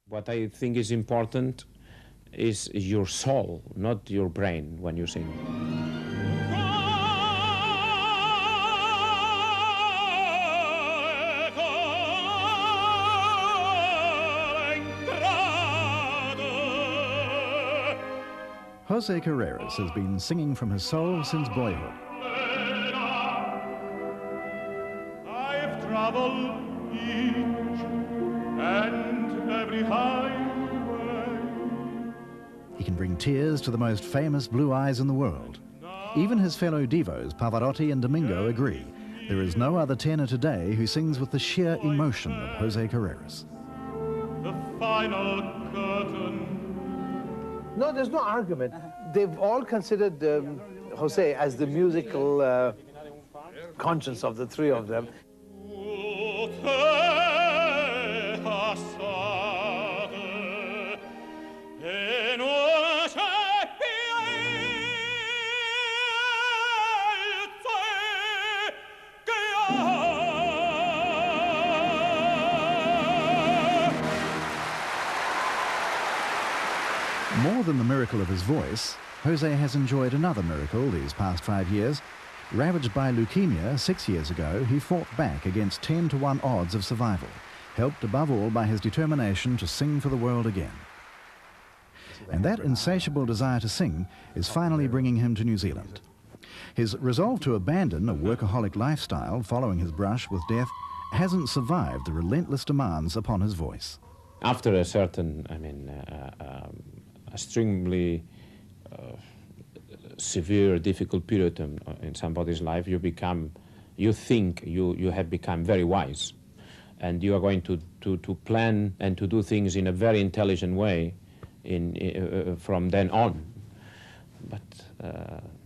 What I think is important is your soul, not your brain when you sing. José Carreras has been singing from his soul since boyhood. I've traveled each and every highway. He can bring tears to the most famous blue eyes in the world. Even his fellow divos, Pavarotti and Domingo, agree. There is no other tenor today who sings with the sheer emotion of José Carreras. The final curtain. No, there's no argument. They've all considered José as the musical conscience of the three of them. More than the miracle of his voice, José has enjoyed another miracle these past 5 years. Ravaged by leukemia 6 years ago, he fought back against 10-to-1 odds of survival, helped above all by his determination to sing for the world again. And that insatiable desire to sing is finally bringing him to New Zealand. His resolve to abandon a workaholic lifestyle following his brush with death hasn't survived the relentless demands upon his voice. After a certain, extremely severe, difficult period in somebody's life, you think you have become very wise, and you are going to plan and to do things in a very intelligent way from then on. But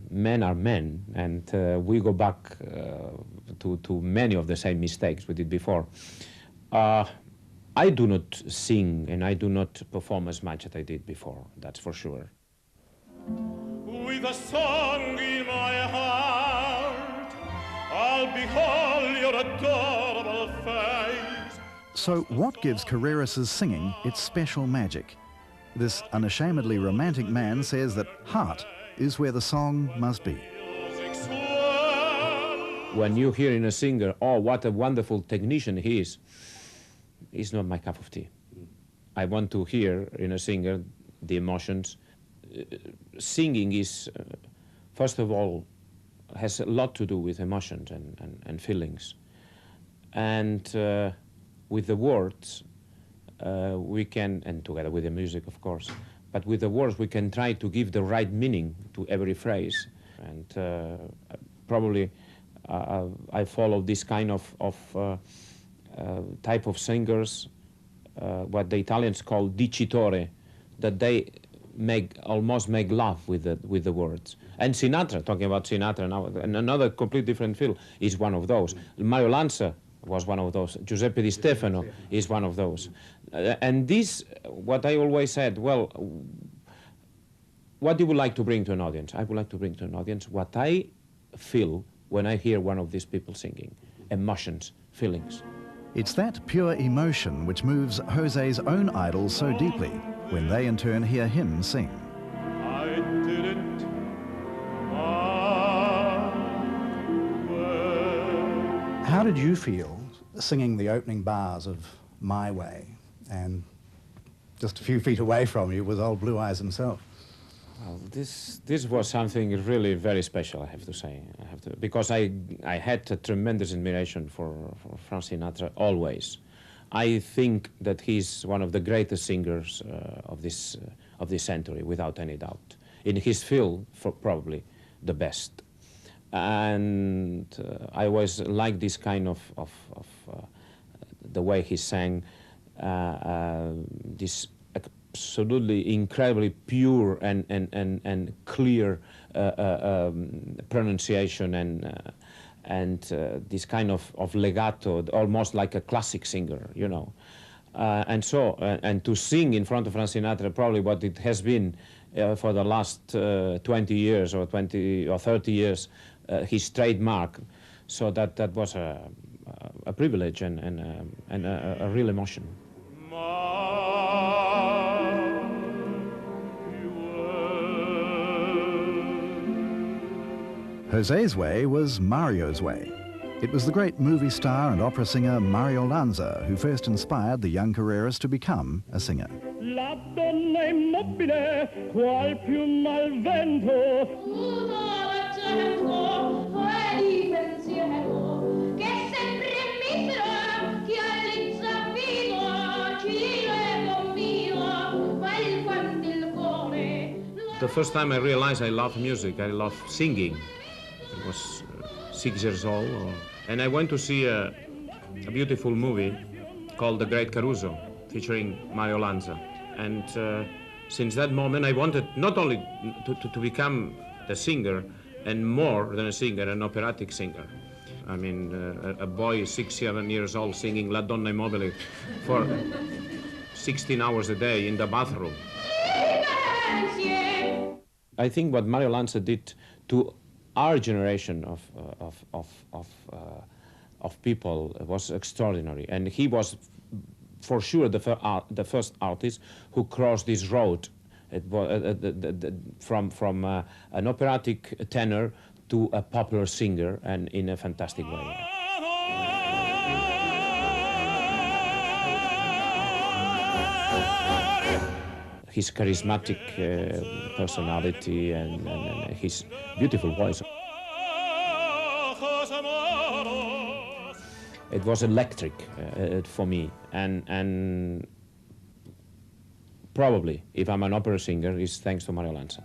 men are men, and we go back to many of the same mistakes we did before. I do not sing and I do not perform as much as I did before, that's for sure. With a song in my heart, I'll behold your adorable face. So what gives Carreras' singing its special magic? This unashamedly romantic man says that heart is where the song must be. When you hear in a singer, oh, what a wonderful technician he is, it's not my cup of tea. I want to hear in a singer the emotions. Singing is, first of all, has a lot to do with emotions and feelings. And with the words, we can, and together with the music, of course, but with the words we can try to give the right meaning to every phrase. And probably I follow this kind of type of singers, what the Italians call dicitore, that they almost make love with the words. And Sinatra, talking about Sinatra now, and another complete different field, is one of those. Mario Lanza was one of those. Giuseppe Di Stefano is one of those. And this, what I always said, well, what do you like to bring to an audience? I would like to bring to an audience what I feel when I hear one of these people singing. Emotions, feelings. It's that pure emotion which moves José's own idols so deeply when they in turn hear him sing. I did it How did you feel singing the opening bars of My Way, and just a few feet away from you was old Blue Eyes himself? Well, this was something really very special, I have to say. Because I had a tremendous admiration for Frank Sinatra always. I think that he's one of the greatest singers of this century, without any doubt. In his field, probably the best. And I always liked this kind of the way he sang, this absolutely incredibly pure and clear pronunciation and this kind of legato, almost like a classic singer, you know. And to sing in front of Frank Sinatra, probably what it has been for the last 20 years or 20 or 30 years, his trademark. So that was a privilege and a real emotion. José's way was Mario's way. It was the great movie star and opera singer Mario Lanza who first inspired the young Carreras to become a singer. La donna immobile, qual piuma al vento. The first time I realized I love music, I love singing. I was 6 years old, and I went to see a beautiful movie called The Great Caruso, featuring Mario Lanza. And since that moment, I wanted not only to become a singer, and more than a singer, an operatic singer. I mean, a boy 6, 7 years old singing La Donna Immobile for 16 hours a day in the bathroom. I think what Mario Lanza did to our generation of people was extraordinary, and he was for sure the first artist who crossed this road from an operatic tenor to a popular singer, and in a fantastic way. His charismatic personality and his beautiful voice. It was electric for me, and probably, if I'm an opera singer, it's thanks to Mario Lanza.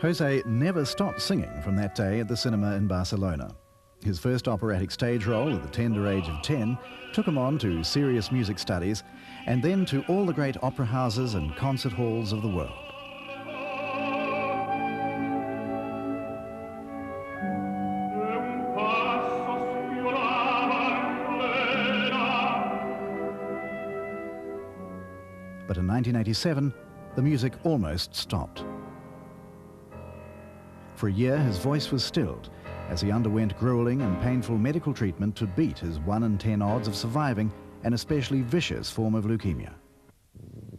José never stopped singing from that day at the cinema in Barcelona. His first operatic stage role at the tender age of 10 took him on to serious music studies and then to all the great opera houses and concert halls of the world. But in 1987, the music almost stopped. For a year, his voice was stilled as he underwent grueling and painful medical treatment to beat his 1 in 10 odds of surviving an especially vicious form of leukemia.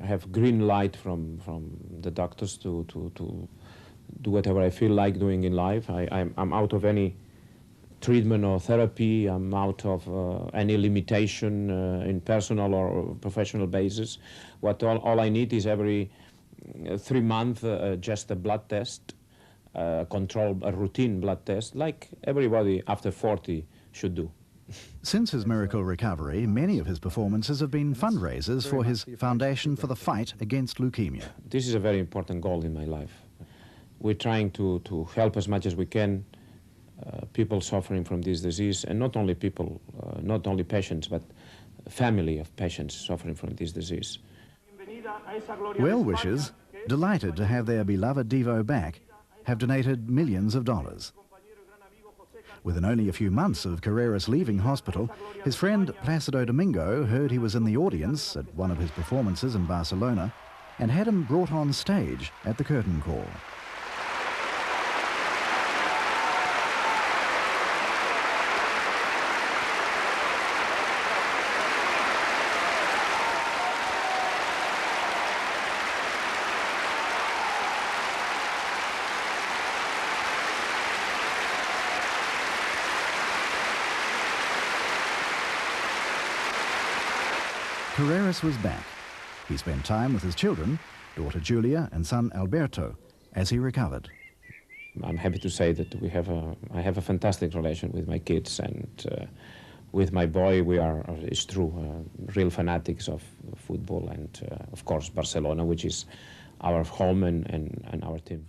I have green light from the doctors to do whatever I feel like doing in life. I'm out of any treatment or therapy. I'm out of any limitation in personal or professional basis. All I need is every 3 months just a blood test, a routine blood test, like everybody after 40 should do. Since his miracle recovery, many of his performances have been fundraisers for his Foundation for the Fight Against Leukemia. This is a very important goal in my life. We're trying to help as much as we can people suffering from this disease, and not only people, not only patients, but family of patients suffering from this disease. Well-wishers, delighted to have their beloved Devo back, have donated millions of dollars. Within only a few months of Carreras leaving hospital, his friend Placido Domingo heard he was in the audience at one of his performances in Barcelona and had him brought on stage at the curtain call. Carreras was back. He spent time with his children, daughter Julia and son Alberto, as he recovered. I'm happy to say that I have a fantastic relation with my kids, and with my boy it's true, real fanatics of football and of course Barcelona, which is our home and our team.